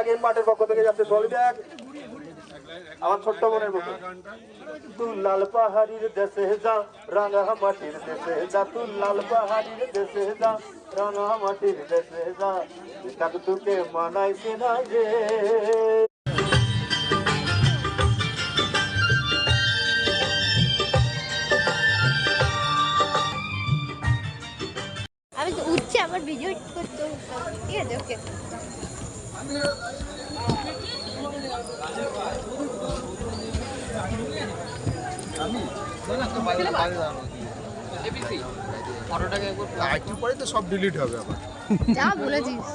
Bag এই মাঠের পক্ষ থেকে যাচ্ছে ট্রলি ব্যাগ আমার ছোট্ট বোনের মতো। তুই লাল পাহাড়ির দেশে যা রাঙা মাটির দেশে যা, তুই লাল পাহাড়ির দেশে যা রাঙা মাটির দেশে যা, কাক তোকে মানাইছে না রে। আমি তো উঠছি আমার ভিডিও করতে, ঠিক আছে ওকে। পরে তো সব ডিলিট হবে আবার। যা বলেছিস।